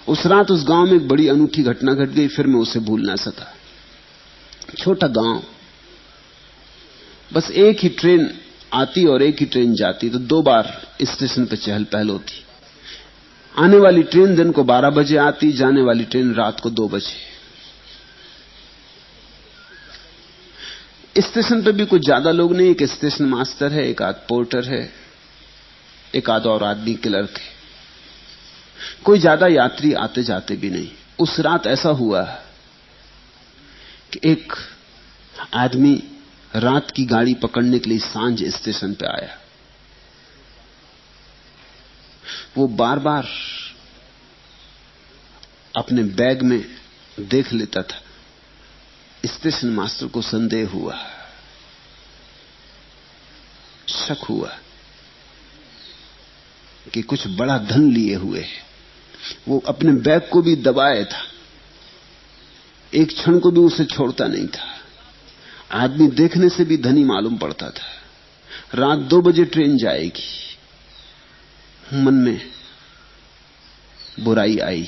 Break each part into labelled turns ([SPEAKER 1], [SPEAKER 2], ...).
[SPEAKER 1] उस रात उस गांव में एक बड़ी अनूठी घटना घट गई, फिर मैं उसे भूल ना सका। छोटा गांव, बस एक ही ट्रेन आती और एक ही ट्रेन जाती, तो 2 बार स्टेशन पर चहल पहल होती। आने वाली ट्रेन दिन को 12 बजे आती, जाने वाली ट्रेन रात को 2 बजे। स्टेशन पे भी कुछ ज्यादा लोग नहीं, एक स्टेशन मास्टर है, एक आध पोर्टर है, एक आध और आदमी क्लर्क है। कोई ज्यादा यात्री आते जाते भी नहीं। उस रात ऐसा हुआ कि एक आदमी रात की गाड़ी पकड़ने के लिए सांझ स्टेशन पे आया। वो बार बार अपने बैग में देख लेता था। स्टेशन मास्टर को संदेह हुआ, शक हुआ कि कुछ बड़ा धन लिए हुए है। वो अपने बैग को भी दबाए था, एक क्षण को भी उसे छोड़ता नहीं था। आदमी देखने से भी धनी मालूम पड़ता था। रात 2 बजे ट्रेन जाएगी, मन में बुराई आई।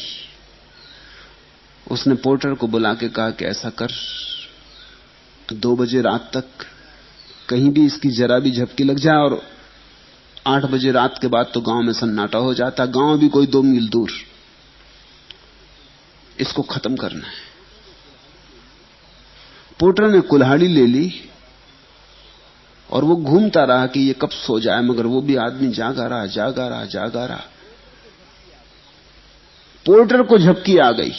[SPEAKER 1] उसने पोर्टर को बुला के कहा कि ऐसा कर, 2 बजे रात तक कहीं भी इसकी जरा भी झपकी लग जाए, और 8 बजे रात के बाद तो गांव में सन्नाटा हो जाता, गांव भी कोई 2 मील दूर। इसको खत्म करना है। पोर्टर ने कुल्हाड़ी ले ली और वो घूमता रहा कि ये कब सो जाए, मगर वो भी आदमी जागा रहा। पोर्टर को झपकी आ गई,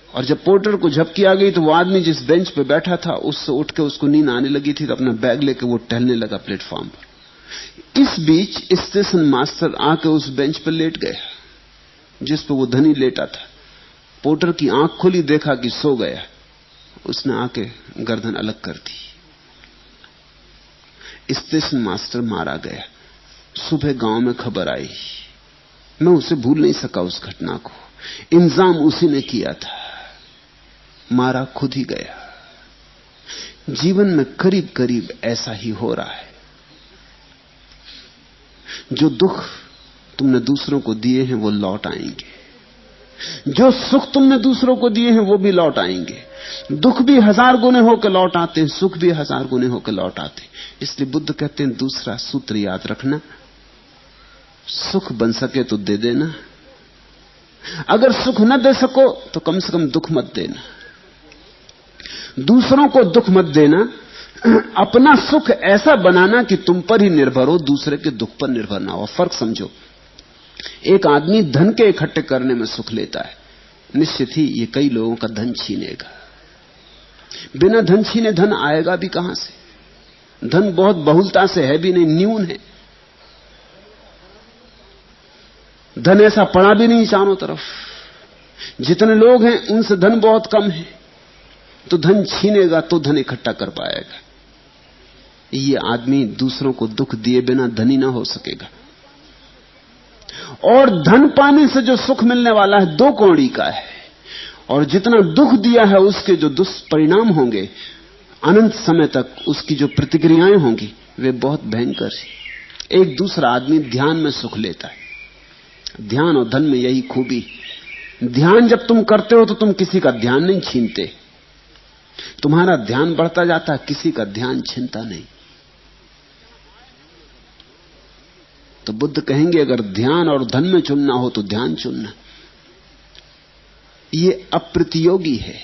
[SPEAKER 1] और जब पोर्टर को झपकी आ गई तो वो आदमी जिस बेंच पे बैठा था उससे उठ के उसको नींद आने लगी थी, तो अपना बैग लेके वो टहलने लगा प्लेटफॉर्म पर। इस बीच स्टेशन मास्टर आके उस बेंच पर लेट गया जिस पर वो धनी लेटा था। पोर्टर की आंख खुली, देखा कि सो गया। उसने आके गर्दन अलग कर दी। स्टेशन मास्टर मारा गया। सुबह गांव में खबर आई। मैं उसे भूल नहीं सका उस घटना को। इंतजाम उसी ने किया था, मारा खुद ही गया। जीवन में करीब करीब ऐसा ही हो रहा है। जो दुख तुमने दूसरों को दिए हैं वो लौट आएंगे, जो सुख तुमने दूसरों को दिए हैं वो भी लौट आएंगे। दुख भी 1000 गुने होकर लौट आते हैं, सुख भी 1000 गुने होकर लौट आते हैं। इसलिए बुद्ध कहते हैं दूसरा सूत्र याद रखना, सुख बन सके तो दे देना, अगर सुख न दे सको तो कम से कम दुख मत देना। दूसरों को दुख मत देना, अपना सुख ऐसा बनाना कि तुम पर ही निर्भर हो, दूसरे के दुख पर निर्भर ना हो। फर्क समझो। एक आदमी धन के इकट्ठे करने में सुख लेता है, निश्चित ही ये कई लोगों का धन छीनेगा। बिना धन छीने धन आएगा भी कहां से? धन बहुत बहुलता से है भी नहीं, न्यून है। धन ऐसा पड़ा भी नहीं चारों तरफ। जितने लोग हैं उनसे धन बहुत कम है, तो धन छीनेगा तो धन इकट्ठा कर पाएगा। ये आदमी दूसरों को दुख दिए बिना धनी ना हो सकेगा। और धन पाने से जो सुख मिलने वाला है 2 कौड़ी का है, और जितना दुख दिया है उसके जो दुष्परिणाम होंगे अनंत समय तक, उसकी जो प्रतिक्रियाएं होंगी वे बहुत भयंकर है। एक दूसरा आदमी ध्यान में सुख लेता है। ध्यान और धन में यही खूबी। ध्यान जब तुम करते हो तो तुम किसी का ध्यान नहीं छीनते, तुम्हारा ध्यान बढ़ता जाता है, किसी का ध्यान छीनता नहीं। तो बुद्ध कहेंगे अगर ध्यान और धन में चुनना हो तो ध्यान चुनना। ये अप्रतियोगी है,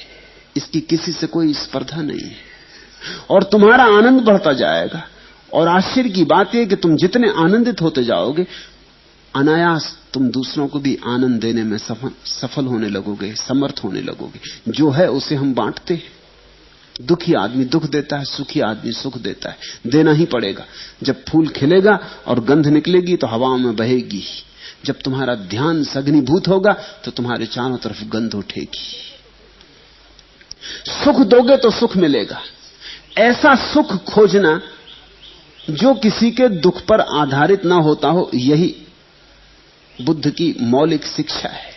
[SPEAKER 1] इसकी किसी से कोई स्पर्धा नहीं है, और तुम्हारा आनंद बढ़ता जाएगा। और आश्चर्य की बात यह कि तुम जितने आनंदित होते जाओगे, अनायास तुम दूसरों को भी आनंद देने में सफल होने लगोगे, समर्थ होने लगोगे। जो है उसे हम बांटते हैं। दुखी आदमी दुख देता है, सुखी आदमी सुख देता है, देना ही पड़ेगा। जब फूल खिलेगा और गंध निकलेगी तो हवाओं में बहेगी। जब तुम्हारा ध्यान सघनीभूत होगा तो तुम्हारे चारों तरफ गंध उठेगी। सुख दोगे तो सुख मिलेगा। ऐसा सुख खोजना जो किसी के दुख पर आधारित ना होता हो, यही बुद्ध की मौलिक शिक्षा है।